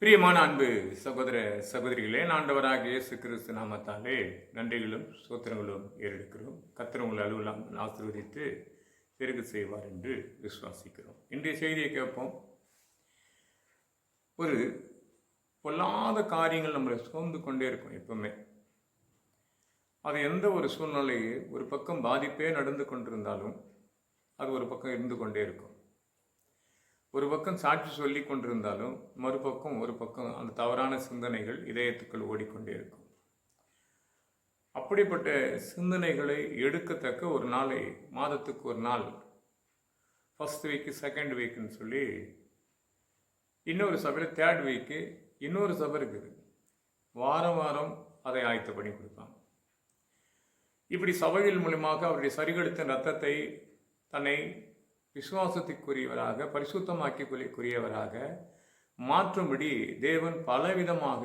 பிரியமான அன்பு சகோதர சகோதரிகளே, ஆண்டவராகிய இயேசு கிறிஸ்து நாமத்தாலே நன்றிகளும் சோத்திரங்களும் ஏறெடுக்கிறோம். கர்த்தர் உங்கள் அலுவலாம் ஆசீர்வதித்து பெருக செய்வார் என்று விசுவாசிக்கிறோம். இன்றைய செய்தியை கேட்போம். ஒரு பொல்லாத காரியங்கள் நம்மளை சோர்ந்து கொண்டே இருக்கும். எப்பவுமே அது எந்த ஒரு சூழ்நிலையே ஒரு பக்கம் பாதிப்பே நடந்து கொண்டிருந்தாலும் அது ஒரு பக்கம் இருந்து கொண்டே இருக்கும். ஒரு பக்கம் சாட்சி சொல்லி கொண்டிருந்தாலும் மறுபக்கம் ஒரு பக்கம் அந்த தவறான சிந்தனைகள் இதயத்துக்குள் ஓடிக்கொண்டே இருக்கும். அப்படிப்பட்ட சிந்தனைகளை எடுக்கத்தக்க ஒரு நாளை, மாதத்துக்கு ஒரு நாள், ஃபர்ஸ்ட் வீக்கு, செகண்ட் வீக்குன்னு சொல்லி இன்னொரு சபையில் தேர்ட் வீக்கு இன்னொரு சபை இருக்குது. வாரம் வாரம் அதை ஆயத்த பண்ணி கொடுப்பாங்க. இப்படி சபைகள் மூலமாக அவருடைய சரிகெடுத்த ரத்தத்தை தன்னை விசுவாசத்திற்குரியவராக பரிசுத்தமாக்கிக்குரியவராக மாற்றும்படி தேவன் பலவிதமாக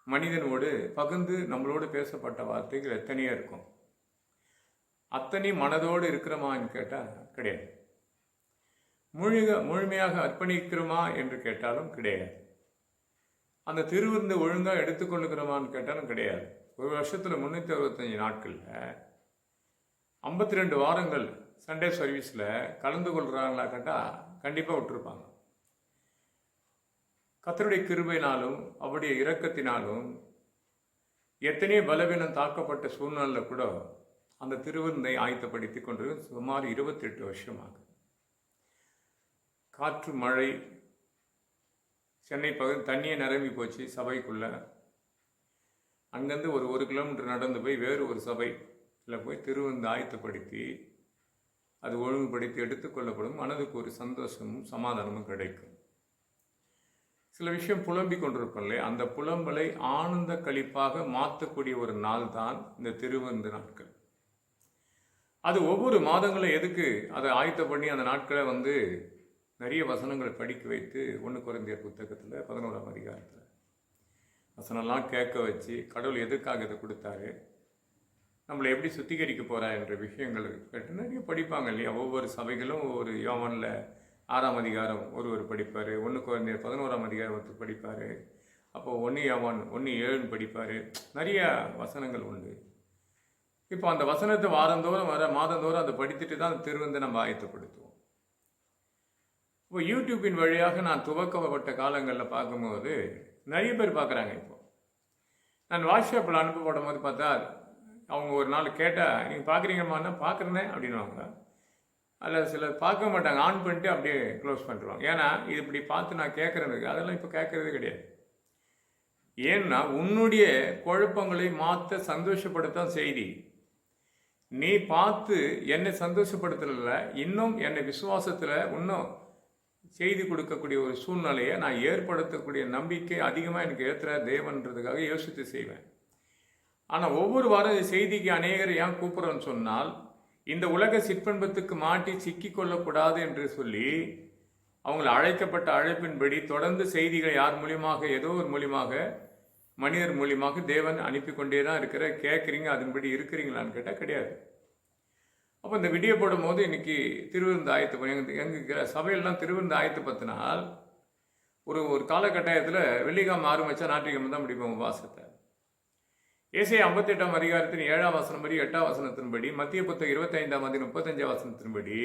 மனிதனோடு பகிர்ந்து நம்மளோடு பேசப்பட்ட வார்த்தைகள் எத்தனையோ இருக்கும். அத்தனை மனதோடு இருக்கிறோமான்னு கேட்டால் கிடையாது. முழுமையாக அர்ப்பணிக்கிறோமா என்று கேட்டாலும் கிடையாது. அந்த திருவிருந்து ஒழுங்காக எடுத்துக்கொள்ளுகிறோமான்னு கேட்டாலும் கிடையாது. ஒரு வருஷத்தில் 365 நாட்களில் 52 வாரங்கள் சண்டே சர்வீஸில் கலந்து கொள்கிறாங்களா கேட்டால் கண்டிப்பாக விட்டுருப்பாங்க. கர்த்தருடைய கிருபையினாலும் அவருடைய இரக்கத்தினாலும் எத்தனையோ பலவீனம் தாக்கப்பட்ட சூழ்நிலையில் கூட அந்த திருவிருந்தை ஆயத்தப்படுத்தி கொண்டு சுமார் 28 வருஷமாக காற்று மழை சென்னை பகுதி தண்ணியை நிரம்பி போச்சு சபைக்குள்ளே. அங்கேருந்து ஒரு கிலோமீட்டர் நடந்து போய் வேறு ஒரு சபையில் போய் திருவிருந்து ஆயத்தப்படுத்தி அது ஒழுங்குபடுத்தி எடுத்துக்கொள்ளப்படும். மனதுக்கு ஒரு சந்தோஷமும் சமாதானமும் கிடைக்கும். சில விஷயம் புலம்பிக் கொண்டிருக்கோம் இல்லையா, அந்த புலம்பலை ஆனந்த கழிப்பாக மாற்றக்கூடிய ஒரு நாள் தான் இந்த திருவிருந்து நாட்கள். அது ஒவ்வொரு மாதங்களும் எதுக்கு அதை ஆயத்த பண்ணி அந்த நாட்களை நிறைய வசனங்களை படிக்க வைத்து 1 கொரிந்தியர் புத்தகத்தில் 11ஆம் அதிகாரத்தில் வசனம்லாம் கேட்க வச்சு கடவுள் எதுக்காக இதை கொடுத்தாரு, நம்மளை எப்படி சுத்திகரிக்க போகிறா என்ற விஷயங்கள் கேட்டு நிறைய படிப்பாங்க இல்லையா. ஒவ்வொரு சபைகளும் ஒவ்வொரு யோவானில் 6ஆம் அதிகாரம் ஒருவர் படிப்பார், 1 கொரிந்தியர் 11ஆம் அதிகாரம் படிப்பார், அப்போ 1 யோவான் 1:7 படிப்பார். நிறைய வசனங்கள் உண்டு. இப்போ அந்த வசனத்தை வாரந்தோறும் மாதந்தோறும் அதை படித்துட்டு தான் அந்த திருவிருந்தை நம்ம ஆயத்தப்படுத்துவோம். இப்போ யூடியூப்பின் வழியாக நான் துவக்கப்பட்ட காலங்களில் பார்க்கும்போது நிறைய பேர் பார்க்குறாங்க. இப்போ நான் வாட்ஸ்அப்பில் அனுப்பப்படும் போது பார்த்தா அவங்க ஒரு நாள் கேட்டால் நீங்கள் பார்க்குறீங்கம்மான்னா பார்க்குறேனே அப்படின்வாங்க. அதில் சிலர் பார்க்க மாட்டாங்க, ஆன் பண்ணிட்டு அப்படியே க்ளோஸ் பண்ணிடுவாங்க. ஏன்னா இது இப்படி பார்த்து நான் கேட்குறதுக்கு அதெல்லாம் இப்போ கேட்குறதே கிடையாது. ஏன்னா உன்னுடைய குழப்பங்களை மாற்ற சந்தோஷப்படுத்தான் செய்தி. நீ பார்த்து என்னை சந்தோஷப்படுத்தல, இன்னும் என்னை விசுவாசத்தில் இன்னும் செய்தி கொடுக்கக்கூடிய ஒரு சூழ்நிலையை நான் ஏற்படுத்தக்கூடிய நம்பிக்கை அதிகமாக எனக்கு ஏற்றுற தேவன்றதுக்காக யோசித்து செய்வேன். ஆனால் ஒவ்வொரு வாரம் செய்திக்கு அநேகர் ஏன் கூப்பிட்றோன்னு சொன்னால், இந்த உலக சிற்பன்பத்துக்கு மாட்டி சிக்கிக்கொள்ளக்கூடாது என்று சொல்லி அவங்கள அழைக்கப்பட்ட அழைப்பின்படி தொடர்ந்து செய்திகள் யார் மூலியமாக ஏதோ ஒரு மூலியமாக மனிதர் மூலியமாக தேவன் அனுப்பி கொண்டே தான் இருக்கிற. கேட்குறீங்க, அதன்படி இருக்கிறீங்களான்னு கேட்டால் கிடையாது. அப்போ இந்த வீடியோ போடும் போது இன்னைக்கு திருவிருந்து ஆயத்து எங்கள் சபையெல்லாம் திருவிருந்து ஆயத்தப்படுத்தினால் ஒரு காலகட்டாயத்தில் வெள்ளிக்கிழமை ஆரம்பித்தா ஞாயிற்றுக்கிழமை தான் முடிப்போம் உபவாசத்தை. ஏசாயா 58ஆம் அதிகாரத்தின் 7ஆம் வசனம் படி 8ஆம் வசனத்தின்படி, மத்திய புத்தகம் 25ஆம் அதிகாரம் 35ஆம் வசனத்தின்படி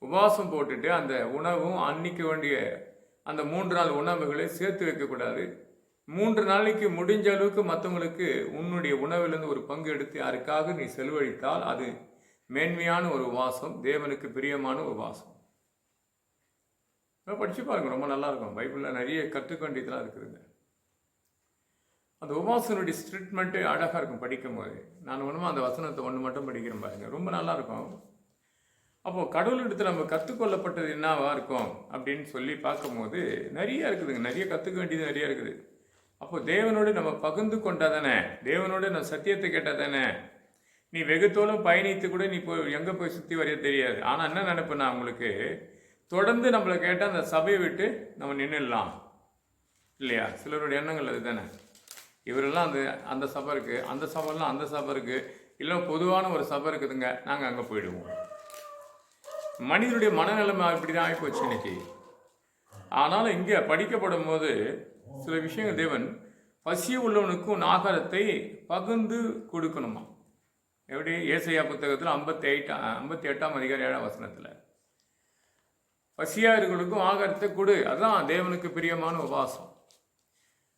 உபவாசம் போட்டுட்டு அந்த உணவும் அன்னைக்கு வேண்டிய அந்த 3 நாள் உணவுகளை சேர்த்து வைக்கக்கூடாது. 3 நாளைக்கு முடிஞ்ச அளவுக்கு மற்றவங்களுக்கு உன்னுடைய உணவிலிருந்து ஒரு பங்கு எடுத்து யாருக்காக நீ செலவழித்தால் அது மேன்மையான ஒரு உபவாசம், தேவனுக்கு பிரியமான ஒரு உபவாசம். படித்து பாருங்க, ரொம்ப நல்லா இருக்கும். பைபிளில் நிறைய கற்றுக்க வேண்டியதெல்லாம் இருக்குதுங்க. அந்த உபவாசனுடைய ஸ்ட்ரிட்மெண்ட்டு அழகாக இருக்கும் படிக்கும் போது. நான் ஒன்றுமா அந்த வசனத்தை ஒன்று மட்டும் படிக்கிறேன் பாருங்க, ரொம்ப நல்லாயிருக்கும். அப்போது கடவுளிடத்தில் நம்ம கற்றுக்கொள்ளப்பட்டது என்னவா இருக்கும் அப்படின்னு சொல்லி பார்க்கும்போது நிறைய இருக்குதுங்க. நிறைய கற்றுக்க வேண்டியது நிறைய இருக்குது. அப்போது தேவனோடு நம்ம பகிர்ந்து கொண்டால் தானே, தேவனோடு நம்ம சத்தியத்தை கேட்டால் தானே. நீ வெகுத்தோளும் பயணித்து கூட நீ எங்கே போய் சுற்றி வரைய தெரியாது. ஆனால் என்ன நினைப்பேன்னா, உங்களுக்கு தொடர்ந்து நம்மளை கேட்டால் அந்த சபையை விட்டு நம்ம நின்றுடலாம் இல்லையா. சிலருடைய எண்ணங்கள் அது தானே. இவரெல்லாம் அந்த சபை இருக்குது, அந்த சபைலாம் அந்த சபை இருக்குது, இல்லை பொதுவான ஒரு சபை இருக்குதுங்க, நாங்கள் அங்கே போயிடுவோம். மனிதனுடைய மனநிலைமை இப்படி தான் ஆகிப்போச்சு இன்னைக்கு. ஆனாலும் இங்கே படிக்கப்படும் போது சில விஷயங்கள் தேவன் பசி உள்ளவனுக்கும் ஆகாரத்தை பகிர்ந்து கொடுக்கணுமா. எப்படி? ஏசாயா புத்தகத்தில் 58ஆம் அதிகாரம் 7ஆம் வசனத்தில் பசியார்களுக்கும் ஆகாரத்தை கொடு. அதுதான் தேவனுக்கு பிரியமான உபவாசம்.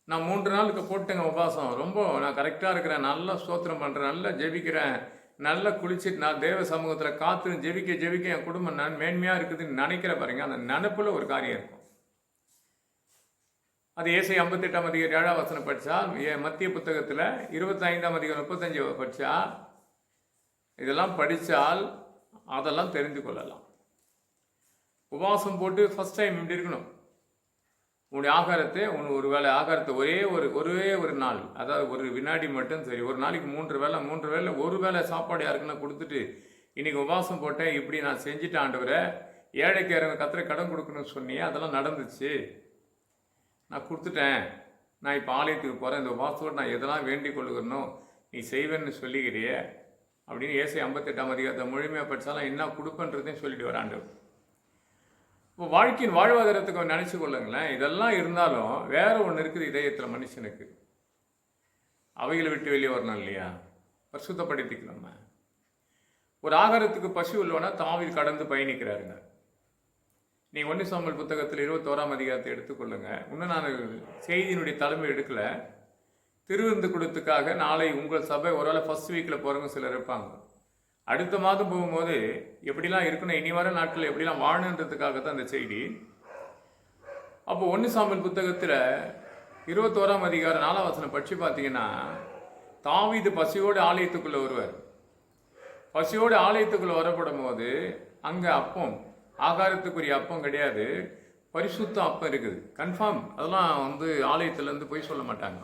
நான் 3 நாளுக்கு போட்டுங்க உபவாசம், ரொம்ப நான் கரெக்டாக இருக்கிறேன், நல்லா ஸ்தோத்திரம் பண்ணுறேன், நல்லா ஜெபிக்கிறேன், நல்லா குளிச்சுட்டு நான் தேவ சமூகத்தில் காத்து ஜெபிக்க என் குடும்பம் மேன்மையாக இருக்குதுன்னு நினைக்கிற பாருங்க. அந்த நினப்பில் ஒரு காரியம் இருக்கும். அது ஏசாயா 58ஆம் அதிகாரம் 7ஆம் வசனம் படித்தா, மத்திய புத்தகத்தில் 25ஆம் அதிகாரம் 35 படித்தா, இதெல்லாம் படித்தால் அதெல்லாம் தெரிந்து கொள்ளலாம். உபவாசம் போட்டு ஃபஸ்ட் டைம் இப்படி இருக்கணும். உன்னுடைய ஆகாரத்தை ஒரு வேளை ஆகாரத்தை ஒரே ஒரு நாள், அதாவது ஒரு வினாடி மட்டும் சரி, ஒரு நாளைக்கு 3 வேளை ஒரு வேளை சாப்பாடு யாருக்குன்னா கொடுத்துட்டு, இன்றைக்கி உபவாசம் போட்டேன், இப்படி நான் செஞ்சுட்டேன் ஆண்டவரை, ஏழைக்கு இறங்க கத்திர கடன் கொடுக்கணும்னு சொன்னியே, அதெல்லாம் நடந்துச்சு, நான் கொடுத்துட்டேன், நான் இப்போ ஆலயத்துக்கு போகிறேன், இந்த உபவாசத்தோடு நான் எதெல்லாம் வேண்டிக் கொள்ளுகிறனோ நீ செய்வேன்னு சொல்லிக்கிறியே அப்படின்னு ஏசாயா 58ஆம் அதிகாரத்தை முழுமையாக படித்தாலும் என்ன கொடுப்பன்றதையும் சொல்லிட்டு வர ஆண்டவர். இப்போ வாழ்க்கையின் வாழ்வாதாரத்துக்கு நினச்சி கொள்ளுங்களேன். இதெல்லாம் இருந்தாலும் வேற ஒன்று இருக்குது இதயத்தில் மனுஷனுக்கு. அவைகளை விட்டு வெளியே வரணும் இல்லையா? பரிசுத்தப்படுத்திக்கணும். ஒரு ஆகாரத்துக்கு பசி உள்ளவனா தாவி கடந்து பயணிக்கிறாருங்க. நீங்கள் 1 சாமுவேல் புத்தகத்தில் 21ஆம் அதிகாரத்தை எடுத்துக்கொள்ளுங்க. இன்னும் நான் செய்தியினுடைய தலைமை எடுக்கல. திருவிருந்து கொடுத்துக்காக நாளை உங்கள் சபை ஒருவேளை ஃபர்ஸ்ட் வீக்கில் போகிறவங்க சிலர் இருப்பாங்க. அடுத்த மாதம் போகும்போது எப்படிலாம் இருக்கணும், இனி வர நாட்களில் எப்படிலாம் வாழணுன்றதுக்காக தான் அந்த செய்தி. அப்போ 1 சாமுவேல் புத்தகத்தில் 21ஆம் அதிகாரம் 4ஆம் வசனம் படித்து பார்த்தீங்கன்னா, தாவீது பசியோடு ஆலயத்துக்குள்ளே வருவார். பசியோடு ஆலயத்துக்குள்ளே வரப்படும் போது அங்கே அப்பம், ஆகாரத்துக்குரிய அப்பம் கிடையாது, பரிசுத்த அப்பம் இருக்குது. கன்ஃபார்ம் அதெல்லாம் ஆலயத்துலேருந்து போய் சொல்ல மாட்டாங்க.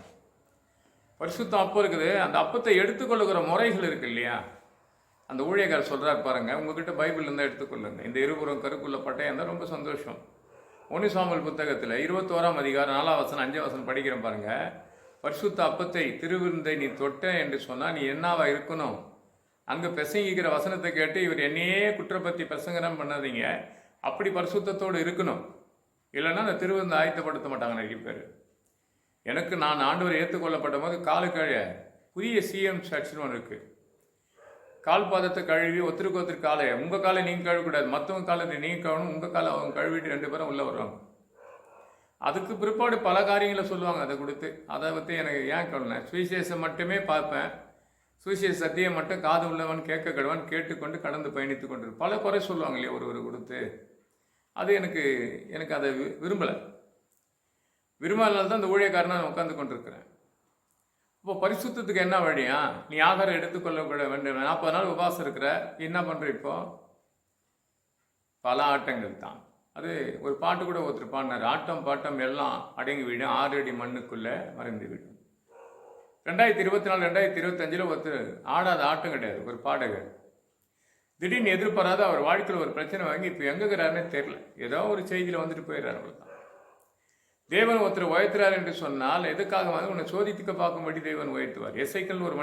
பரிசுத்த அப்பம் இருக்குது. அந்த அப்பத்தை எடுத்துக்கொள்ளுகிற முறைகள் இருக்கு இல்லையா? அந்த ஊழியக்காரர் சொல்கிறார் பாருங்க, உங்ககிட்ட பைபிள் இருந்தால் எடுத்துக்கொள்ளுங்க, இந்த இருபுறம் கருக்குள்ள பட்டையாக இருந்தால் ரொம்ப சந்தோஷம். 1 சாமுவேல் புத்தகத்தில் 21ஆம் அதிகாரம் 4ஆம் வசனம் 5ஆம் வசனம் படிக்கிறேன் பாருங்க. பரிசுத்த அப்பத்தை திருவிருந்தை நீ தொட்ட என்று சொன்னால் நீ என்னவா இருக்கணும்? அங்கே பிரசங்கிக்கிற வசனத்தை கேட்டு இவர் என்னையே குற்றப்பத்தி பிரசங்கரம் பண்ணாதீங்க, அப்படி பரிசுத்தத்தோடு இருக்கணும். இல்லைன்னா அந்த திருவிருந்தை ஆயத்தப்படுத்த மாட்டாங்க நிறைய பேர். எனக்கு நான் ஆண்டவர் ஏற்றுக்கொள்ளப்பட்ட போது காலுக்கழ புதிய சிஎம் சர்ச்சுன்னு ஒன்று இருக்குது. கால் பாதத்தை கழுவி ஒருத்தருக்கு காலை, உங்கள் காலை நீங்கள் கழுவக்கூடாது, மற்றவங்க காலத்தை நீங்கள் கழுவணும், உங்கள் காலை அவங்க கழுவிட்டு 2 பேரும் உள்ளே வருவாங்க. அதுக்கு பிற்பாடு பல காரியங்களை சொல்லுவாங்க. அதை கொடுத்து அதை பற்றி எனக்கு ஏன் கழுவினேன், சுவிசேஷம் மட்டுமே பார்ப்பேன், சுவிசேஷ சத்தியை மட்டும் காது உள்ளவன் கேட்க கடுவான் கேட்டுக்கொண்டு கடந்து பயணித்து கொண்டு பல குறை சொல்லுவாங்க இல்லையா ஒரு கொடுத்து. அது எனக்கு அதை விரும்பாதனால தான் அந்த ஊழியக்காரனை நான் உட்காந்து கொண்டிருக்கிறேன். இப்போ பரிசுத்தத்துக்கு என்ன வழியா? நீ ஆகாரம் எடுத்துக்கொள்ள வேண்டும். 40 நாள் உபவாசம் இருக்கிற, என்ன பண்ணுற? இப்போ பல ஆட்டங்கள் தான். அது ஒரு பாட்டு கூட ஒருத்தர் பாடினார், ஆட்டம் பாட்டம் எல்லாம் அடங்கி விடும் 6 அடி மண்ணுக்குள்ளே மறைந்து விடும். 2024 2025 ஒருத்தர் ஆடாத ஆட்டம் கிடையாது. ஒரு பாடகர் திடீர்னு எதிர்பாராத அவர் வாழ்க்கையில் ஒரு பிரச்சனை வாங்கி இப்போ எங்கே இருக்கிறாருன்னே தெரியல, ஏதோ ஒரு செய்தியில் வந்துட்டு போயிடுறாரு. அவ்வளோதான். தேவன் ஒருத்தர் உயர்த்துறார் என்று சொன்னால் எதுக்காக உன்னை சோதித்துக்க பார்க்கும்படி தேவன் உயர்த்துவார். எசைக்கல் ஒரு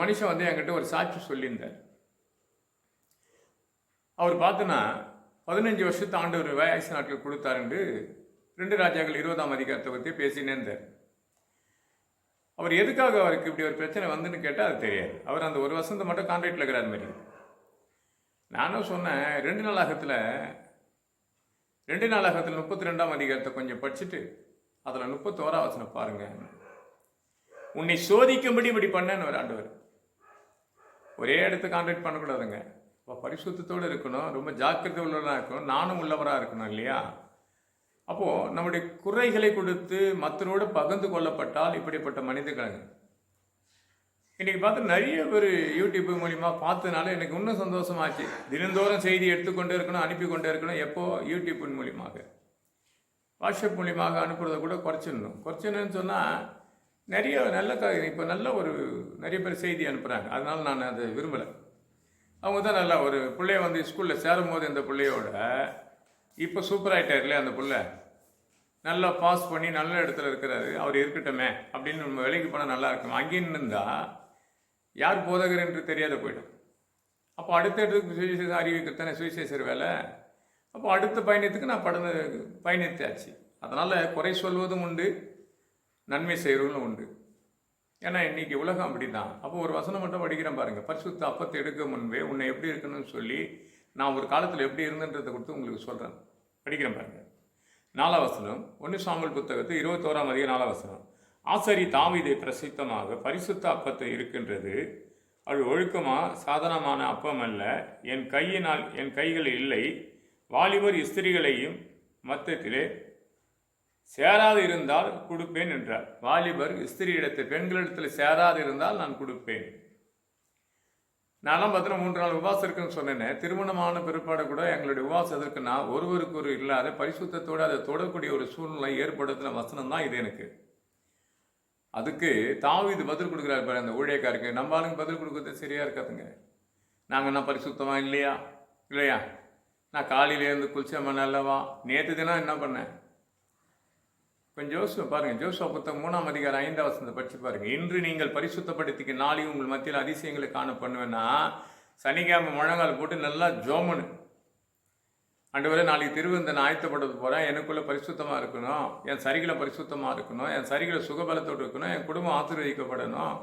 மனுஷன் என்கிட்ட ஒரு சாட்சி சொல்லியிருந்தார். அவர் பார்த்தோன்னா 15 வருஷத்து ஆண்டவர் வயசு நாட்கள் கொடுத்தார் என்று 2 ராஜாக்கள் 20ஆம் அதிகாரத்தை பற்றி பேசினே இருந்தார். அவர் எதுக்காக அவருக்கு இப்படி ஒரு பிரச்சனை வந்துன்னு கேட்டால் அது தெரியாது. அவர் அந்த ஒரு வருஷத்தை மட்டும் கான்ட்ராக்டில் இருக்கிறார் மாதிரி. நானும் சொன்னேன், 2 நாளாகத்தில் 32ஆம் அதிகாரத்தை கொஞ்சம் படிச்சுட்டு அதில் 31ஆம் வசனம் பாருங்க. உன்னை சோதிக்கும்படி இப்படி பண்ணேன்னு ஒரு ஆண்டவர். ஒரே இடத்த கான்ட்ராக்ட் பண்ணக்கூடாதுங்க. இப்போ பரிசுத்தத்தோடு இருக்கணும், ரொம்ப ஜாக்கிரதை உள்ளவராக இருக்கணும், நானும் உள்ளவராக இருக்கணும் இல்லையா? அப்போது நம்முடைய குறைகளை கொடுத்து மற்றனோடு பகிர்ந்து கொள்ளப்பட்டால் இப்படிப்பட்ட மனிதர்கள் இன்றைக்கி பார்த்து நிறைய பேர் யூடியூப் மூலிமா பார்த்ததுனால எனக்கு இன்னும் சந்தோஷமாச்சு. தினந்தோறும் செய்தி எடுத்துக்கொண்டே இருக்கணும், அனுப்பி கொண்டே இருக்கணும். எப்போ? யூடியூப்பின் மூலியமாக, வாட்ஸ்அப் மூலியமாக அனுப்புறதை கூட குறைச்சிடணும்னு சொன்னால் நிறைய இப்போ நிறைய பேர் செய்தி அனுப்புகிறாங்க. அதனால் நான் அதை விரும்பலை. அவங்க தான் நல்லா ஒரு பிள்ளைய ஸ்கூலில் சேரும் போது இந்த பிள்ளையோட இப்போ சூப்பராகிட்டார் இல்லையா? அந்த பிள்ளை நல்லா பாஸ் பண்ணி நல்ல இடத்துல இருக்கிறாரு, அவர் இருக்கட்டுமே அப்படின்னு நம்ம வேலைக்கு போனால் நல்லா இருக்கும். அங்கேன்னு இருந்தால் யார் போதகர் என்று தெரியாத போயிடும். அப்போ அடுத்த இடத்துக்கு சுவிசேஷம் அறிவிக்கிறதானே சுவிசேஷர் வேலை. அப்போ அடுத்த பயணத்துக்கு நான் பயணித்தாச்சு. அதனால் குறை சொல்வதும் உண்டு, நன்மை செய்கிறவங்களும் உண்டு. ஏன்னா இன்றைக்கி உலகம் அப்படி தான். அப்போ ஒரு வசனம் மட்டும் படிக்கிறேன் பாருங்கள். பரிசுத்த அப்பத்தை எடுக்க முன்பே உன்னை எப்படி இருக்கணும்னு சொல்லி நான் ஒரு காலத்தில் எப்படி இருந்தன்றதை கொடுத்து உங்களுக்கு சொல்கிறேன். படிக்கிறேன் பாருங்கள். 4ஆம் வசனம், 1 சாமுவேல் புத்தகத்து 21ஆம் அதிகாரம் 4ஆம் வசனம். ஆசாரி தாவீதை பிரசித்தமாக பரிசுத்த அப்பத்தை இருக்கின்றது, அது ஒழுக்கமாக சாதனமான அப்பம் அல்ல, என் கைகளில் இல்லை, வாலிபர் ஸ்திரீகளையும் மத்தத்திலே சேராது இருந்தால் கொடுப்பேன் என்றார். வாலிபர் ஸ்திரீ பெண்களிடத்தில் சேராது இருந்தால் நான் கொடுப்பேன். நான்லாம் பார்த்தீங்கன்னா 3 நாள் உபவாசம் இருக்குன்னு சொன்னேன்னு. திருமணமான பிற்பாடு கூட எங்களுடைய உபவாசம் எதற்குன்னா ஒருவருக்கு ஒரு இல்லாத பரிசுத்தத்தோடு அதை தொடக்கூடிய ஒரு சூழ்நிலை ஏற்படுத்தின வசனம் தான் இது எனக்கு. அதுக்கு தாவீது பதில் கொடுக்குறாரு பாரு அந்த ஊழியக்காருக்கு. நம்ம ஆளுங்க பதில் கொடுக்குறது சரியாக இருக்காதுங்க. நான் பரிசுத்தமாக இல்லையா, நான் காலையிலேருந்து குளிச்சேன் அல்லவா, நேற்று தினம் என்ன பண்ணேன். கொஞ்சம் ஜோசுவா பாருங்கள். ஜோசுவா புத்தகம் 3ஆம் அதிகாரம் 5ஆம் வசனத்தை படித்து பாருங்கள். இன்று நீங்கள் பரிசுத்தப்படுத்திக்க நாளையும் உங்கள் மத்தியில் அதிசயங்களை காண பண்ணுவேன்னா சனிக்கிழமை முழங்கால் போட்டு நல்லா ஜோமனு, ஆண்டவரே நாளைக்கு திருவிருந்தனை ஆயத்தப்படுத்த போகிறேன், எனக்குள்ளே பரிசுத்தமாக இருக்கணும், என் சரிகளை பரிசுத்தமாக இருக்கணும், என் சரிகளை சுகபலத்தோடு இருக்கணும், என் குடும்பம் ஆசீர்வதிக்கப்படணும்,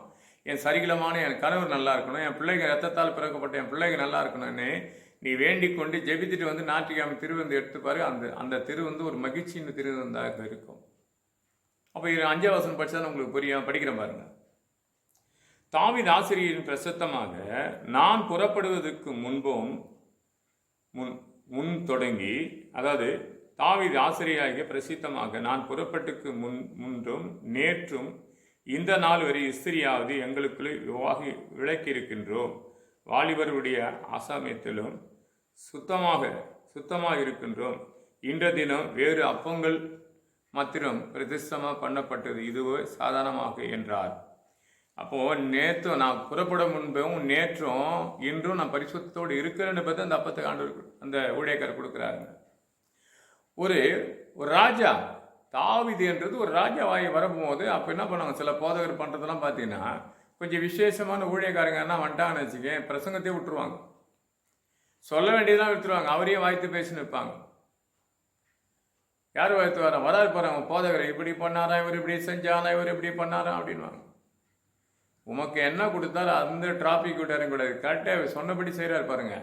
என் சரிகளமான என் கணவர் நல்லா இருக்கணும், என் பிள்ளைங்க ரத்தத்தால் பிறக்கப்பட்ட என் பிள்ளைங்க நல்லா இருக்கணும்னு நீ வேண்டிக் கொண்டு ஜெபித்துட்டு வந்து ஞாயிற்றுக்கிழமை திருவிருந்து எடுத்துப்பாரு. அந்த திருவிருந்து ஒரு மகிழ்ச்சியின் திருவிருந்தாக இருக்கும். அப்போ 5ஆம் வசனம் படித்தா உங்களுக்கு புரியும். படிக்கிற பாருங்க. தாவீது ஆசிரியரின் பிரசித்தமாக நான் புறப்படுவதற்கு முன் தொடங்கி, அதாவது தாவீது ஆசிரியராகிய பிரசித்தமாக நான் புறப்பட்டுக்கு முன்றும் நேற்றும் இந்த நாள் வரை ஸ்திரியாவது எங்களுக்குள்ளே விளக்கி இருக்கின்றோம், வாலிபருடைய அசாமியத்திலும் சுத்தமாக இருக்கின்றோம், இன்ற தினம் வேறு அப்பங்கள் மாத்திரம் பிரதிஷ்டமாக பண்ணப்பட்டது, இதுவோ சாதாரணமாக என்றார். அப்போது நேற்றும் நான் புறப்பட முன்பும் நேற்றும் இன்றும் நான் பரிசுத்தோடு இருக்கிறேன்னு பார்த்து அந்த அப்பத்தை அந்த ஊழியக்காரர் கொடுக்குறாருங்க. ஒரு ராஜா தாவீது என்றது ஒரு ராஜாவாகி வரும்போது அப்போ என்ன பண்ணுவாங்க, சில போதகர் பண்ணுறதெல்லாம் பார்த்தீங்கன்னா கொஞ்சம் விசேஷமான ஊழியக்காரங்க என்ன வந்துட்டாங்கன்னு வச்சுக்கேன், பிரசங்கத்தையே விட்டுருவாங்க, சொல்ல வேண்டியதெல்லாம் விட்டுருவாங்க, அவரையே வாய்த்து பேசின்னு இருப்பாங்க. யார் வாய்த்து வராது போகிறாங்க போதகரை, இப்படி பண்ணாரா, இவர் இப்படி செஞ்சாரா, இவர் இப்படி பண்ணாரா அப்படின்வாங்க. உமக்கு என்ன கொடுத்தாலும் அந்த டிராஃபிக் விட்டாரும் கூடாது, கரெக்டாக சொன்னபடி செய்கிறாரு பாருங்க.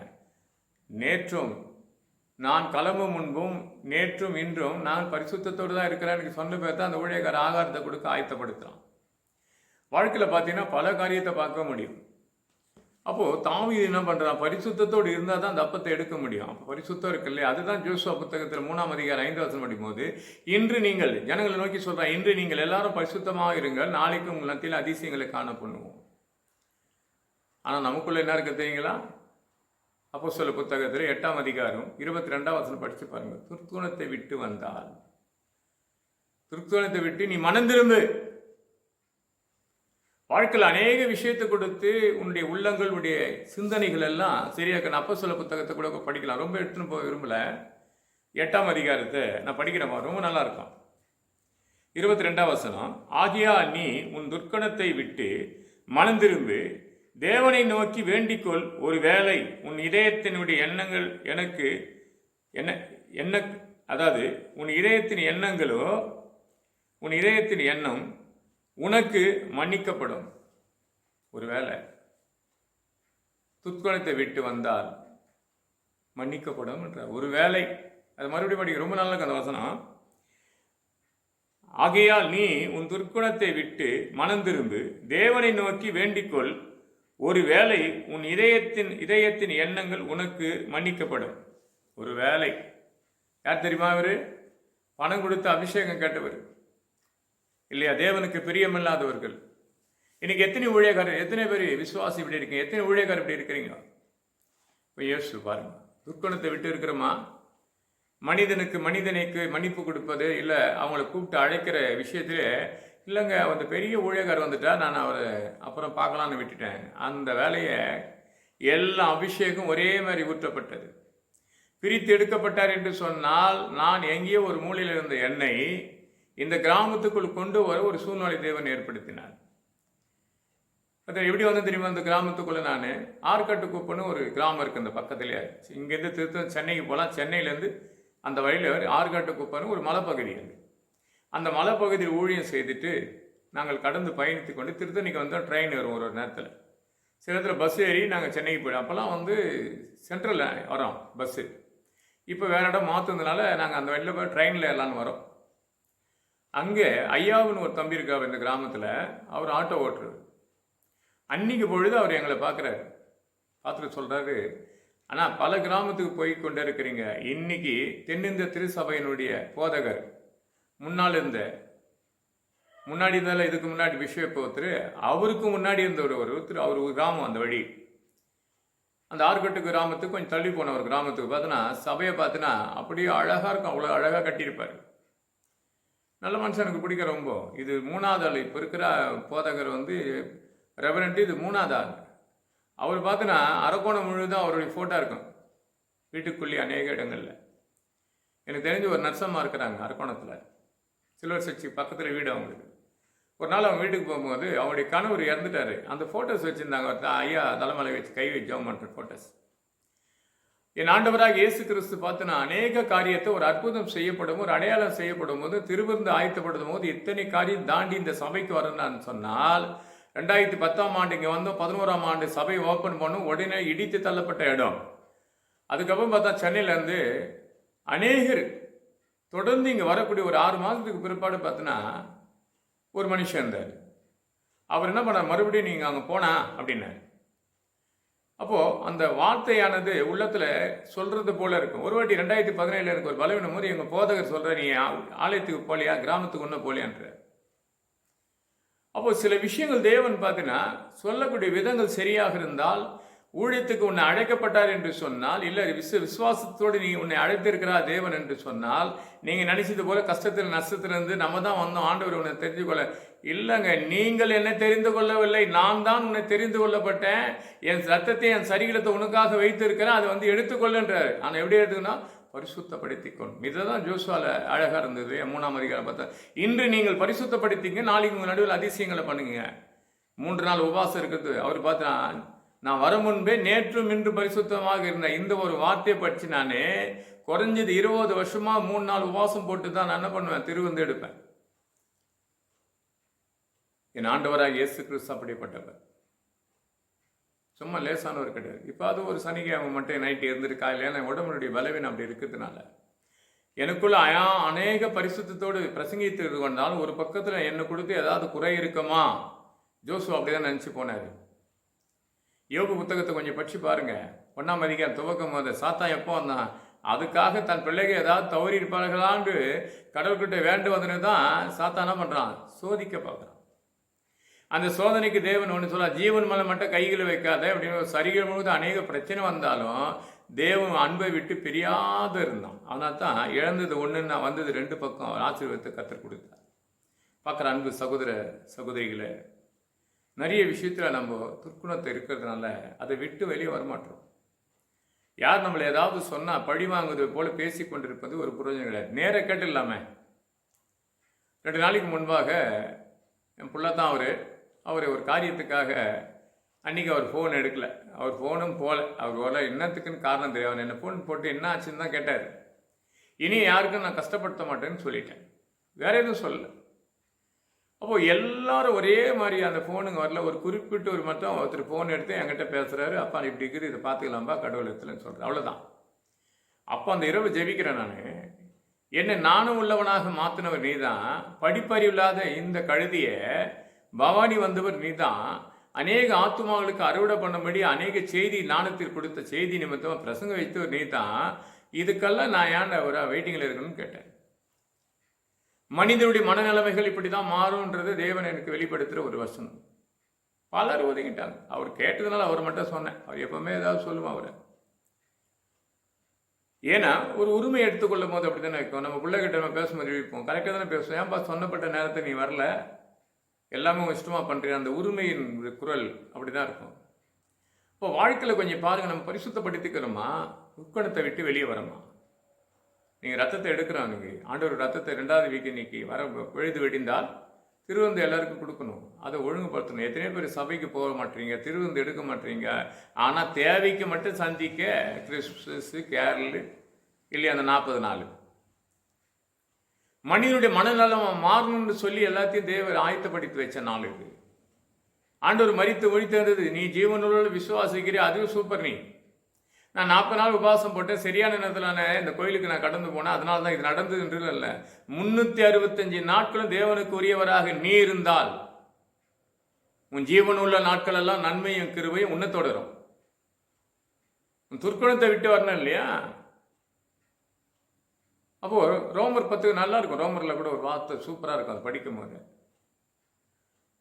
நேற்றும் நான் கிளம்பும் முன்பும் நேற்றும் இன்றும் நான் பரிசுத்தத்தோடு தான் இருக்கிறேன்னு சொன்ன பேர் தான் அந்த ஊழியக்கார ஆகாரத்தை கொடுக்க ஆயத்தப்படுத்துகிறான். வாழ்க்கையில் பார்த்தீங்கன்னா பல காரியத்தை பார்க்க முடியும். அப்போது தாவீது என்ன பண்ணுறான், பரிசுத்தத்தோடு இருந்தால் தான் அந்த அப்பத்தை எடுக்க முடியும். அப்போ பரிசுத்தம் இருக்கு இல்லையா, அதுதான் ஜோசுவா புத்தகத்தில் 3ஆம் அதிகாரம் 5ஆம் வசனம் படிக்கும்போது இன்று நீங்கள் ஜனங்களை நோக்கி சொல்கிறான், இன்று நீங்கள் எல்லாரும் பரிசுத்தமாக இருங்கள், நாளைக்கு உங்கள் மத்தியில் அதிசயங்களை காண பண்ணுவோம். ஆனால் நமக்குள்ளே என்ன இருக்க தெரியுங்களா, அப்போஸ்தலர் புத்தகத்தில் 8ஆம் அதிகாரம் 22ஆம் வசனம் படித்து பாருங்கள். துர்க்குணத்தை விட்டு வந்தால், துர்க்குணத்தை விட்டு நீ மனம் திரும்பு. வாழ்க்கையில் அநேக விஷயத்தை கொடுத்து உன்னுடைய உள்ளங்கள் உடைய சிந்தனைகள் எல்லாம் சரியாக. நான் அப்போஸ்தலர் புத்தகத்தை கூட படிக்கலாம், ரொம்ப எடுத்துன்னு போக விரும்பலை. 8ஆம் அதிகாரத்தை நான் படிக்கிறேன், ரொம்ப நல்லா இருக்கும். 22ஆம் வசனம், ஆகியால் நீ உன் துர்க்கணத்தை விட்டு மனம் திரும்பு, தேவனை நோக்கி வேண்டிக்கொள், ஒரு வேளை உன் இதயத்தினுடைய எண்ணங்கள் எனக்கு அதாவது உன் இதயத்தின் எண்ணங்களோ உன் இதயத்தின் எண்ணம் உனக்கு மன்னிக்கப்படும். ஒருவேளை துர்க்குணத்தை விட்டு வந்தால் மன்னிக்கப்படும் என்ற ஒரு வேளை. அது மறுபடியும் படிக்க ரொம்ப நல்லா இருக்கு அந்த வசனம். ஆகையால் நீ உன் துர்க்குணத்தை விட்டு மனம் திரும்பு, தேவனை நோக்கி வேண்டிக்கொள், ஒரு வேளை உன் இதயத்தின் எண்ணங்கள் உனக்கு மன்னிக்கப்படும். ஒரு வேளை. யார் தெரியுமா இவர்? பணம் கொடுத்து அபிஷேகம் கேட்டவர் இல்லையா, தேவனுக்கு பிரியமில்லாதவர்கள். இன்னைக்கு எத்தனை ஊழியக்காரர், எத்தனை பேர் விசுவாசி இப்படி இருக்கீங்க, எத்தனை ஊழியக்காரர் இப்படி இருக்கிறீங்க? இப்போ யோசிச்சு பாருங்க. துர்க்குணத்தை விட்டு இருக்கிறோமா? மனிதனுக்கு மன்னிப்பு கொடுப்பது இல்லை, அவங்கள கூப்பிட்டு அழைக்கிற விஷயத்துல இல்லைங்க, அந்த பெரிய ஊழியக்காரர் வந்துட்டா நான் அவரை அப்புறம் பார்க்கலான்னு விட்டுட்டேன். அந்த வேலையை எல்லா அபிஷேகம் ஒரே மாதிரி ஊற்றப்பட்டது. பிரித்து எடுக்கப்பட்டார் என்று சொன்னால், நான் எங்கேயோ ஒரு மூலையில் இருந்த எண்ணெய் இந்த கிராமத்துக்குள் கொண்டு வர ஒரு சூழ்நிலை தேவன் ஏற்படுத்தினார். அது எப்படி வந்து தெரியுமா, அந்த கிராமத்துக்குள்ளே நான் ஆற்காட்டுக்குப்பன்னு ஒரு கிராமம் இருக்குது அந்த பக்கத்துலேயே. இங்கேருந்து திருத்த சென்னைக்கு போகலாம். சென்னையிலேருந்து அந்த வழியில் ஆற்காட்டுக்குப்பன்னு ஒரு மலைப்பகுதி அது. அந்த மலைப்பகுதியில் ஊழியம் செய்துட்டு நாங்கள் கடந்து பயணித்து கொண்டு திருத்தணிக்கு வந்தால் ட்ரெயின் வரும் ஒரு நேரத்தில். சில நேரத்தில் பஸ் ஏறி நாங்கள் சென்னைக்கு போயிடும். அப்போல்லாம் வந்து சென்ட்ரலில் வரோம் பஸ்ஸு. இப்போ வேறு இடம் மாற்றுனதுனால நாங்கள் அந்த வழியில் போய் ட்ரெயினில் எல்லாரும் வரோம். அங்கே ஐயாவுன்னு ஒரு தம்பி இருக்கார் இந்த கிராமத்தில். அவர் ஆட்டோ ஓட்டுறாரு. அன்றைக்கி பொழுது அவர் எங்களை பார்க்குறாரு. பார்த்துட்டு சொல்கிறாரு, ஆனால் பல கிராமத்துக்கு போய் கொண்டே இருக்கிறீங்க. இன்னைக்கு தென்னிந்திய திருச்சபையினுடைய போதகர் முன்னால் இருந்த முன்னாடி இருந்தாலும் இதுக்கு முன்னாடி பிஷப் ஒருத்தர், அவருக்கு முன்னாடி இருந்த ஒருத்தர், அவர் ஒரு கிராமம் அந்த வழி, அந்த ஆற்காட்டு கிராமத்துக்கு கொஞ்சம் தள்ளி போன ஒரு கிராமத்துக்கு பார்த்தோன்னா சபையை பார்த்தினா அப்படியே அழகாக இருக்கும். அவ்வளோ அழகாக கட்டியிருப்பார். நல்ல மனுஷனுக்கு பிடிக்க ரொம்ப. இது 3வது ஆள். இப்போ இருக்கிற போதகர் வந்து ரெவரண்ட், இது 3வது ஆள். அவர் பார்த்தோன்னா அரக்கோணம் முழுவதும் அவருடைய ஃபோட்டோ இருக்கும் வீட்டுக்குள்ளேயே அநேக இடங்களில். எனக்கு தெரிஞ்சு ஒரு நர்சம்மா இருக்கிறாங்க அரக்கோணத்தில், சில்வர் சர்ச்சி பக்கத்தில் வீடு அவங்களுக்கு. ஒரு நாள் அவங்க வீட்டுக்கு போகும்போது அவருடைய கணவர் இறந்துட்டார். அந்த ஃபோட்டோஸ் வச்சுருந்தாங்க. ஐயா தலைமலை வச்சு கை வச்சு ஜெபம் பண்ணுற ஃபோட்டோஸ். என் ஆண்டவராக இயேசு கிறிஸ்து பார்த்து நான் அநேக காரியத்தை ஒரு அற்புதம் செய்யப்படும், ஒரு அடையாளம் செய்யப்படும் போது, திருவிருந்து ஆயத்தப்படும் போது இத்தனை காரியம் தாண்டி இந்த சபைக்கு வரணும்னு சொன்னால் 2010ஆம் ஆண்டு இங்கே வந்தோம். 11ஆம் ஆண்டு சபை ஓப்பன் பண்ணும். உடனே இடித்து தள்ளப்பட்ட இடம். அதுக்கப்புறம் பார்த்தா சென்னையிலேருந்து அநேகர் தொடர்ந்து இங்கே வரக்கூடிய ஒரு 6 மாதத்துக்கு பிற்பாடு பார்த்தோன்னா ஒரு மனுஷன் இருந்தார். அவர் என்ன பண்ணார், மறுபடியும் நீங்கள் அங்கே போனா அப்படின்னாரு. அப்போது அந்த வார்த்தையானது உள்ளத்தில் சொல்கிறது போல இருக்கும். ஒரு வாட்டி 2017 எனக்கு ஒரு பலவீனம் போது எங்கள் போதகர் சொல்கிற, நீ ஆலயத்துக்கு போலியா, கிராமத்துக்கு ஒன்றும் போலியான்ற. அப்போது சில விஷயங்கள் தேவன் பார்த்தீங்கன்னா சொல்லக்கூடிய விதங்கள் சரியாக இருந்தால், ஊழியத்துக்கு உன்னை அழைக்கப்பட்டார் என்று சொன்னால், இல்லை விசுவாசத்தோடு நீ உன்னை அழைத்திருக்கிறார் தேவன் என்று சொன்னால், நீங்கள் நினைச்சது போல கஷ்டத்தில் நஷ்டத்திலிருந்து நம்ம தான் வந்தோம் ஆண்டவர் உன்னை தெரிந்து கொள்ள. இல்லைங்க, நீங்கள் என்னை தெரிந்து கொள்ளவில்லை, நான் தான் உன்னை தெரிந்து கொள்ளப்பட்டேன். என் ரத்தத்தை என் சரீரத்தை உனக்காக வைத்திருக்கிறேன், அதை வந்து எடுத்துக்கொள்ளுன்றார். ஆனால் எப்படி எடுத்துக்கணும், பரிசுத்தப்படுத்திக்கணும். இதுதான் ஜோசுவால அழகாக இருந்தது. 3ஆம் அதிகாரம் பார்த்தா, இன்று நீங்கள் பரிசுத்தப்படுத்திங்க, நாளைக்கு உங்கள் நடுவில் அதிசயங்களை பண்ணுங்க. 3 நாள் உபவாசம் இருக்குது. அவர் பார்த்தா, நான் வர முன்பே நேற்றும் இன்று பரிசுத்தமாக இருந்த இந்த ஒரு வார்த்தையை படித்து நான் குறைஞ்சது 20 வருஷமா 3 நாள் உபவாசம் போட்டு தான் நான் என்ன பண்ணுவேன், திருவிருந்து எடுப்பேன். என் ஆண்டவராக இயேசு கிறிஸ்து அப்படிப்பட்டவர். சும்மா லேசானவர் கிடையாது. இப்போ அது ஒரு சனிக்கிழமை மட்டும் நைட்டு இருந்துட்டு காலையில் என் உடம்புடைய பலவீனம் அப்படி இருக்கிறதுனால எனக்குள்ள அநேக பரிசுத்தோடு பிரசங்கித்து கொண்டாலும் ஒரு பக்கத்தில் என்னை கொடுத்து ஏதாவது குறை இருக்குமா, ஜோசு அப்படிதான் நினச்சி போனார். யோபு புத்தகத்தை கொஞ்சம் படிச்சு பாருங்க. 1ஆம் அதிகாரம் துவக்கும் போது சாத்தான் எப்போ வந்தான், அதுக்காக தன் பிள்ளைகள் ஏதாவது தவறி இருப்பார்களான்னு கடவுள்கிட்ட வேண்டு வந்தது தான் சாத்தான் என்ன பண்ணுறான், சோதிக்க பார்க்குறான். அந்த சோதனைக்கு தேவன் ஒன்று சொல்ல, ஜீவன் மேலே மட்டும் கைகளை வைக்காத அப்படின்னு. சரீரம் முழுவதும் அநேக பிரச்சனை வந்தாலும் தேவன் அன்பை விட்டு பிரியாத இருந்தான். அதனால தான் இழந்தது ஒன்றுன்னா வந்தது 2 பக்கம் ஆசீர்வாதத்தை கற்றுக் கொடுத்தார். பார்க்குற அன்பு சகோதர சகோதரிகளை, நிறைய விஷயத்தில் நம்ம துர்க்குணத்தை இருக்கிறதுனால அதை விட்டு வெளியே வரமாட்டோம். யார் நம்மளை ஏதாவது சொன்னால் பழி வாங்குவது போல பேசி கொண்டிருப்பது ஒரு பிரயோஜனம் கிடையாது. நேர கேட்டு இல்லாமல் 2 நாளைக்கு முன்பாக என் பிள்ளை தான் அவர் ஒரு காரியத்துக்காக அன்றைக்கி அவர் ஃபோன் எடுக்கலை. அவர் ஃபோனும் போகல. அவர் போல என்னத்துக்குன்னு காரணம் தெரியும். அவர் என்ன ஃபோன் போட்டு என்ன ஆச்சுன்னு தான் கேட்டார். இனி யாருக்கும் நான் கஷ்டப்படுத்த மாட்டேன்னு சொல்லிட்டேன், வேற எதுவும் சொல்லலை. அப்போது எல்லாரும் ஒரே மாதிரி அந்த ஃபோனுங்க வரல. ஒரு குறிப்பிட்டு ஒரு மட்டும் ஒருத்தர் ஃபோன் எடுத்து என்கிட்ட பேசுகிறாரு, அப்பா இப்படி இருக்குது, இதை பார்த்துக்கலாம்பா, கடவுள் எடுத்துலன்னு சொல்கிறேன். அவ்வளோதான். அப்போ அந்த இரவு ஜெபிக்கிறேன் நான். என்னை நானும் உள்ளவனாக மாற்றினவர் நீ தான். படிப்பறிவு இல்லாத இந்த கழுதியை பவானி வந்தவர் நீ தான். அநேக ஆத்துமாவுக்கு அறுவடை பண்ணும்படி அநேக செய்தி நாணத்தில் கொடுத்த செய்தி நிமித்தமாக பிரசங்க வைத்தவர் நீ தான். இதுக்கெல்லாம் நான் ஏன் ஒரு வெயிட்டிங்கில் இருக்கணும்னு கேட்டேன். மனிதனுடைய மனநிலைமைகள் இப்படி தான் மாறும்ன்றது தேவன் எனக்கு வெளிப்படுத்துகிற ஒரு வசனம். பலர் ஒதுங்கிட்டாங்க. அவர் கேட்டதுனால அவர் மட்டும் சொன்னேன். அவர் எப்பவுமே ஏதாவது சொல்லுவோம் அவர். ஏன்னா ஒரு உரிமை எடுத்துக்கொள்ளும் போது அப்படி தானே இருக்கும். நம்ம பிள்ளைகிட்ட நம்ம பேசும்போது வைப்போம், கரெக்டாக தானே பேசுவோம். ஏன்பா சொன்னப்பட்ட நேரத்தை நீ வரல, எல்லாமே இஷ்டமாக பண்ணுறேன், அந்த உரிமையின் குரல் அப்படி தான் இருக்கும். இப்போ வாழ்க்கையில் கொஞ்சம் பாருங்கள், நம்ம பரிசுத்தப்படுத்திக்கிறோமா, உட்கணத்தை விட்டு வெளியே வரோமா. நீங்கள் ரத்தத்தை எடுக்கிறோம், நீங்கள் ஆண்டவர் ரத்தத்தை 2வது வீக்கு இன்னைக்கு வர பொழுது வெடிந்தால் திருவிருந்து எல்லாருக்கும் கொடுக்கணும், அதை ஒழுங்குபடுத்தணும். எத்தனையோ பேர் சபைக்கு போக மாட்டீங்க, திருவிருந்து எடுக்க மாட்டீங்க. ஆனால் தேவைக்கு மட்டும் சந்திக்க கிறிஸ்மஸு, கேரளு இல்லையா அந்த 40 நாள் மனிதனுடைய மனநலம் மாறணும்னு சொல்லி எல்லாத்தையும் தேவர் ஆயத்தப்படுத்தி வச்ச நாள் இது. ஆண்டவர் மரித்து ஒழித்தது, நீ ஜீவனுள்ள விசுவாசிக்கிறே, அதுவும் சூப்பர். நான் 40 நாள் உபவாசம் போட்டேன், சரியான நேரத்தில் இந்த கோயிலுக்கு நான் கடந்து போனேன், அதனால தான் இது நடந்ததுன்றது இல்லை. 365 நாட்களும் தேவனுக்கு உரியவராக நீ இருந்தால் உன் ஜீவன் உள்ள நாட்கள் எல்லாம் நன்மையும் கிருபையும் உன்னை தொடரும். உன் துர்க்குணத்தை விட்டு வரணும் இல்லையா? அப்போ ரோமர் 10 நல்லா இருக்கும். ரோமர்ல கூட ஒரு வார்த்தை சூப்பரா இருக்கும், அது படிக்கும் போது.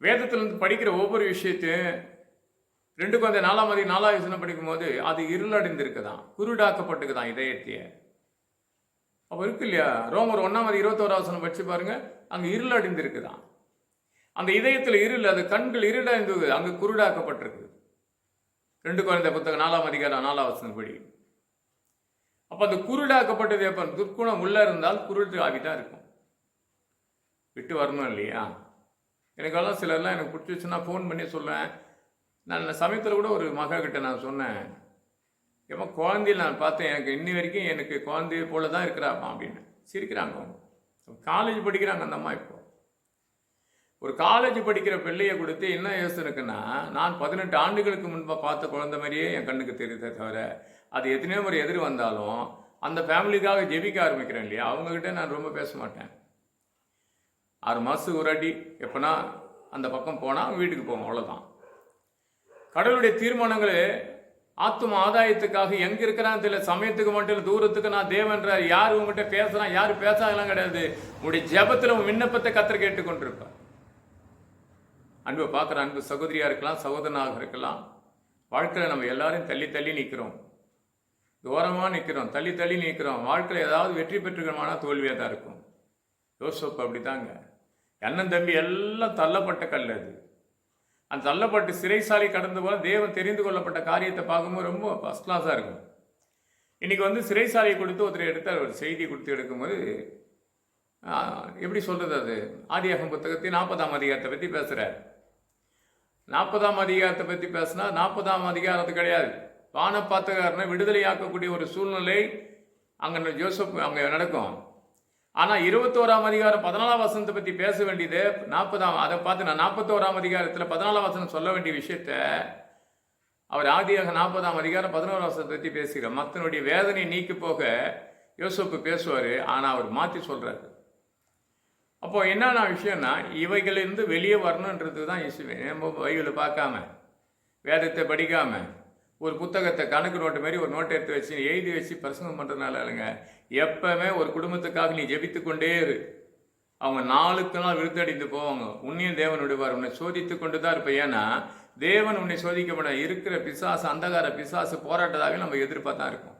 வேதத்திலிருந்து படிக்கிற ஒவ்வொரு விஷயத்தையும் 2 Corinthians 4 படிக்கும் போது அது இருளடைந்திருக்குதான், குருடாக்கப்பட்டுக்குதான் இதயத்தைய. அப்போ இருக்கு இல்லையா? ரோமர் 1:21 படிச்சு பாருங்க, அங்க இருளடைந்திருக்குதான். அந்த இதயத்தில் இருள், அது கண்கள் இருளடைந்து அங்கு குருடாக்கப்பட்டிருக்கு. 2 Corinthians புத்தகம் 4:4 படி. அப்போ அந்த குருடாக்கப்பட்டது எப்போ? துர்க்குணம் உள்ள இருந்தால் குருட்டு ஆகிதான் இருக்கும், விட்டு வரணும் இல்லையா? எனக்கெல்லாம் சிலர்லாம் எனக்கு பிடிச்சிச்சுன்னா ஃபோன் பண்ணி சொல்லுவேன். நான் சமயத்தில் கூட ஒரு மகா கிட்ட நான் சொன்னேன், ஏமா குழந்தையில் நான் பார்த்தேன், எனக்கு இன்னி வரைக்கும் எனக்கு குழந்தைய போல தான் இருக்கிறாப்பா அப்படின்னு. சிரிக்கிறாங்க அவங்க. காலேஜ் படிக்கிறாங்க அந்த அம்மா. இப்போ ஒரு காலேஜ் படிக்கிற பிள்ளையை கொடுத்து என்ன யோசனைக்குன்னா, நான் 18 ஆண்டுகளுக்கு முன்பாக பார்த்த குழந்தை மாதிரியே என் கண்ணுக்கு தெரியுதே தவிர, அது எத்தனையோ முறை எதிர் வந்தாலும் அந்த ஃபேமிலிக்காக ஜெபிக்க ஆரம்பிக்கிறேன் இல்லையா, அவங்ககிட்ட நான் ரொம்ப பேச மாட்டேன். 6 மாதத்துக்கு ஒரு அடி எப்போனா அந்த பக்கம் போனால் அவங்க வீட்டுக்கு போவோம், அவ்வளோதான். கடவுளுடைய தீர்மானங்கள் ஆத்தும ஆதாயத்துக்காக எங்கே இருக்கிறான்னு தெரியல, சமயத்துக்கு மட்டும் இல்லை, தூரத்துக்கு நான் தேவன்றார். யார் உங்ககிட்ட பேசுகிறான், யார் பேசாதெல்லாம் கிடையாது. உங்களுடைய ஜெபத்தில் உன் விண்ணப்பத்தை கத்தர் கேட்டுக்கொண்டிருப்பார். அன்பை பார்க்குற அன்பு சகோதரியாக இருக்கலாம், சகோதரனாக இருக்கலாம். வாழ்க்கையில் நம்ம எல்லாரும் தள்ளி தள்ளி நிற்கிறோம், தூரமாக நிற்கிறோம், தள்ளி தள்ளி நிற்கிறோம். வாழ்க்கையில் ஏதாவது வெற்றி பெற்றுக்கணுமானா தோல்வியாக தான் இருக்கும். யோசேப்பு அப்படித்தாங்க. அண்ணன் தம்பி எல்லாம் தள்ளப்பட்ட கல். அது அந்த தள்ளப்பட்டு சிறைசாலை கடந்து போல தேவன் தெரிந்து கொள்ளப்பட்ட காரியத்தை பார்க்கும்போது ரொம்ப ஃபர்ஸ்ட் கிளாஸாக இருக்கும். இன்னைக்கு சிறைசாலையை கொடுத்து ஒருத்தர் எடுத்தார், ஒரு செய்தி கொடுத்து எடுக்கும்போது எப்படி சொல்றது, அது ஆதியாகமம் புத்தகத்தின் 40ஆம் அதிகாரத்தை பற்றி பேசுகிறார். 40ஆம் அதிகாரத்தை பற்றி பேசினா 40ஆம் அதிகாரத்து கிடையாது. பானப்பாத்தகாரனை விடுதலையாக்கக்கூடிய ஒரு சூழ்நிலை அங்கே யோசேப்பு அங்கே நடக்கும். ஆனால் 21ஆம் அதிகாரம் 14ஆம் வசனத்தை பற்றி பேச வேண்டியது 40ஆம், அதை பார்த்து நான் 41ஆம் அதிகாரத்தில் 14ஆம் வசனம் சொல்ல வேண்டிய விஷயத்த அவர் ஆதியாக 40ஆம் அதிகாரம் 11ஆம் வசனத்தை பற்றி பேசுகிறார். மற்றனுடைய வேதனை நீக்கி போக யோசேப்பு பேசுவார், ஆனால் அவர் மாற்றி சொல்கிறாரு. அப்போ என்னென்ன விஷயம்னா, இவைகளிலிருந்து வெளியே வரணுன்றது தான் இயேசுவே. நம்ம பைபிளை பார்க்காம, வேதத்தை படிக்காம, ஒரு புத்தகத்தை கணக்கு நோட்டு மாதிரி ஒரு நோட்டை எடுத்து வச்சு எழுதி வச்சு பிரசங்கம் பண்ணுறதுனால இல்லைங்க. எப்பவுமே ஒரு குடும்பத்துக்காக நீ ஜெபித்து கொண்டே இரு. அவங்க நாளுக்கு நாள் விருத்தடிந்து போவாங்க. உன்னையும் தேவன் விடுவார். உன்னை சோதித்து கொண்டு தான் இருப்ப. ஏன்னா தேவன் உன்னை சோதிக்கப்பட இருக்கிற பிசாசு, அந்தகார பிசாசு போராட்டதாக நம்ம எதிர்பார்த்தா இருக்கும்.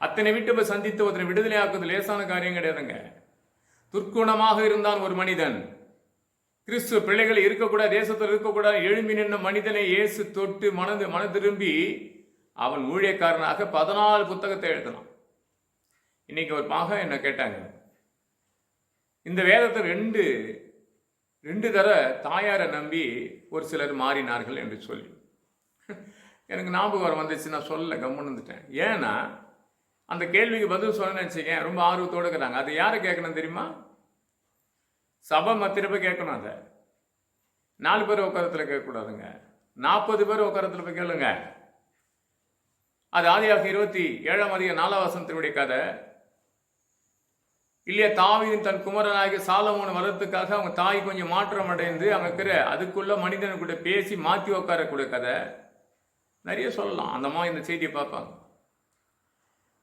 அத்தனை விட்டு சந்தித்து ஒருத்தனை விடுதலை ஆக்குவது லேசான காரியம் கிடையாதுங்க. துர்க்குணமாக இருந்தான் ஒரு மனிதன், கிறிஸ்துவ பிள்ளைகள் இருக்கக்கூடாது, தேசத்தில் இருக்கக்கூடாது, எழும்பி நின்ற மனிதனை இயேசு தொட்டு மன திரும்பி அவன் ஊழியக்காரனாக 14 புத்தகத்தை எழுதினான். இன்னைக்கு ஒரு மகன் என்ன கேட்டாங்க, இந்த வேதத்தை ரெண்டு தர தாயாரை நம்பி ஒரு சிலர் மாறினார்கள் என்று சொல்லி எனக்கு ஞாபகம் வந்துச்சு. நான் சொல்ல கம்முன்னு வந்துட்டேன். ஏன்னா அந்த கேள்விக்கு பதில் சொல்ல நினைச்சிக்கேன், ரொம்ப ஆர்வத்தோடு இருக்கிறாங்க. அது யாரை கேட்கணும் தெரியுமா? சபை மத்திரப்ப கேட்கணும். அதை 4 பேர் உட்காரத்தில் கேட்கக்கூடாதுங்க, 40 பேர் உட்காரத்தில் போய் கேளுங்க. அது ஆதியாகமம் 27ஆம் அதிகாரம் 4ஆம் வசனத்தினுடைய கதை இல்லையா? தாவீது தன் குமரனாகிய சாலமோன் வர்றதுக்காக அவங்க தாய் கொஞ்சம் மாற்றம் அடைந்து அங்கே இருக்கிற அதுக்குள்ள மனிதனு கூட பேசி மாற்றி உட்காரக்கூடிய கதை நிறைய சொல்லலாம். அந்த மாதிரி இந்த செய்தியை பார்ப்பாங்க.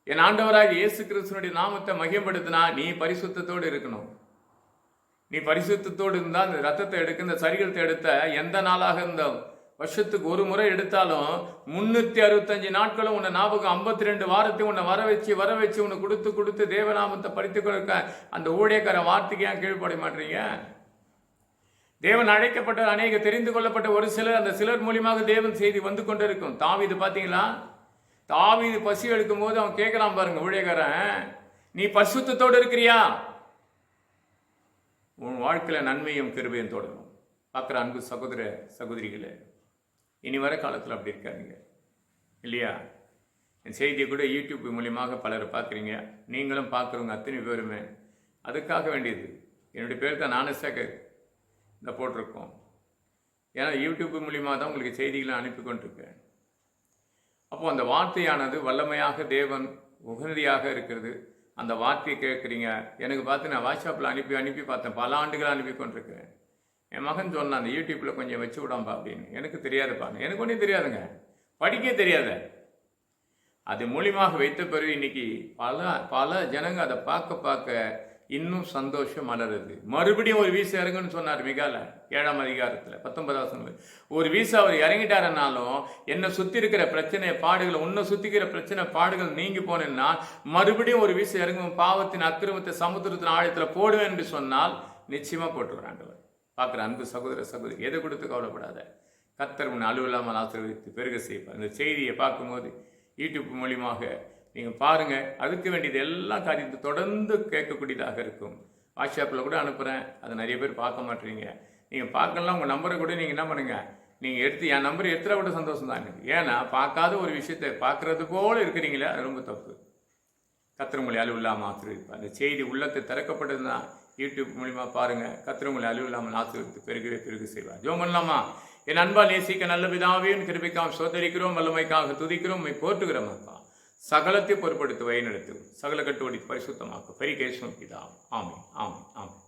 என் ஆண்டவராக இயேசு கிறிஸ்துவனுடைய நாமத்தை மகிமைப்படுத்தினா நீ பரிசுத்தத்தோடு இருக்கணும். நீ பரிசுத்தத்தோடு இருந்தால் இந்த ரத்தத்தை எடுக்க, இந்த சரிகளத்தை எடுத்த எந்த நாளாக இருந்தாலும், வருஷத்துக்கு ஒரு முறை எடுத்தாலும் 365 நாட்களும் உன்னை ஞாபகம் 52 வாரத்தையும் உன்னை வர வச்சு உன்னை கொடுத்து தேவநாமத்தை படித்து கொடுக்க அந்த ஊழியக்கார வார்த்தைக்கு ஏன் கீழ்ப்பட மாட்டீங்க? தேவன் அழைக்கப்பட்ட அநேக தெரிந்து கொள்ளப்பட்ட ஒரு சிலர், அந்த சிலர் மூலியமாக தேவன் செய்தி வந்து கொண்டு இருக்கும். தாவீது பார்த்தீங்களா? தாவீது பசி எடுக்கும் போது அவன் கேட்கலாம் பாருங்க, ஊழியக்காரன், நீ பரிசுத்தத்தோடு இருக்கிறியா? உன் வாழ்க்கையில் நன்மையும் கிருபையும் தொடரும். பார்க்குற அன்பு சகோதர சகோதரிகளே, இனி வர காலத்தில் அப்படி இருக்காதீங்க இல்லையா? என் செய்தியை கூட யூடியூப் மூலியமாக பலர் பார்க்குறீங்க. நீங்களும் பார்க்குறவங்க அத்தனை பேருமே அதுக்காக வேண்டியது. என்னுடைய பேர் தான் ஞானசேகர் இந்த போட்டிருக்கோம். ஏன்னா யூடியூப் மூலியமாக தான் உங்களுக்கு செய்திகளை அனுப்பி கொண்டிருக்கேன். அப்போது அந்த வார்த்தையானது வல்லமையாக தேவன் உகந்தியாக இருக்கிறது. அந்த வார்த்தையை கேட்குறீங்க. எனக்கு பார்த்து நான் வாட்ஸ்அப்பில் அனுப்பி பார்த்தேன். பல ஆண்டுகள் அனுப்பி கொண்டிருக்கிறேன். என் மகன் சொன்னான், அந்த யூடியூப்பில் கொஞ்சம் வச்சு விடாம்பா அப்படின்னு. எனக்கு தெரியாதுப்பா. எனக்கு ஒன்றும் தெரியாதுங்க, படிக்க தெரியாத. அது மூலியமாக வைத்த பிறகு இன்னைக்கு பல ஜனங்க அதை பார்க்க இன்னும் சந்தோஷம் மலருது. மறுபடியும் ஒரு வீசா இறங்குன்னு சொன்னார் மிகால 7ஆம் அதிகாரத்தில் 19 ஒரு வீசா அவர் இறங்கிட்டாருனாலும் என்னை சுற்றி இருக்கிற பிரச்சனை பாடுகள், உன்னை சுற்றிக்கிற பிரச்சனை பாடுகள் நீங்கி போனேன்னா மறுபடியும் ஒரு வீசா இறங்கும். பாவத்தின் அக்கிரமத்தை சமுத்திரத்தின் ஆழத்தில் போடுவேன் என்று சொன்னால் நிச்சயமாக போட்டுக்கிறாண்டவர். பார்க்குற அன்பு சகோதர சகோதரி, எதை கொடுத்து கவலைப்படாத. கர்த்தர் உன்னை அலுவலாமல் ஆசீர்வதித்து பெருக செய்வார். இந்த செய்தியை பார்க்கும்போது யூடியூப் மூலியமாக நீங்கள் பாருங்கள். அதுக்கு வேண்டியது எல்லா காரியத்தை தொடர்ந்து கேட்கக்கூடியதாக இருக்கும். வாட்ஸ்அப்பில் கூட அனுப்புகிறேன், அதை நிறைய பேர் பார்க்க மாட்டேறீங்க. நீங்கள் பார்க்கலாம், உங்கள் நம்பரை கூட நீங்கள் என்ன பண்ணுங்கள், நீங்கள் எடுத்து என் நம்பரை எடுத்துகிற விட சந்தோஷம் தான் எனக்கு. ஏன்னா பார்க்காத ஒரு விஷயத்தை பார்க்குறது போல் இருக்கிறீங்களே, அது ரொம்ப தப்பு. கர்த்தர் உங்களை அலுவலாமல் ஆசீர்வதிப்பார். அந்த செய்தி உள்ளத்தை திறக்கப்பட்டதுன்னா யூடியூப் மூலிமா பாருங்கள். கர்த்தர் உங்களை அலுவலாமல் ஆசீர்வதித்து பெருகு செய்வார். ஜெபம் பண்ணலாமா? என் அன்பா நேசிக்க நல்ல பிதாவையும் கிருபைக்காக சோதரிக்கிறோம், வல்லமைக்காக துதிக்கிறோம், உம்மை போற்றுகிறோம். அப்பா சகலத்தை பொறுப்படுத்தி வழிநடத்தும், சகல கட்டுவடி பரிசுத்தமாக்கும். பெரிய கேசும் பிதா. ஆமென், ஆமென், ஆமென்.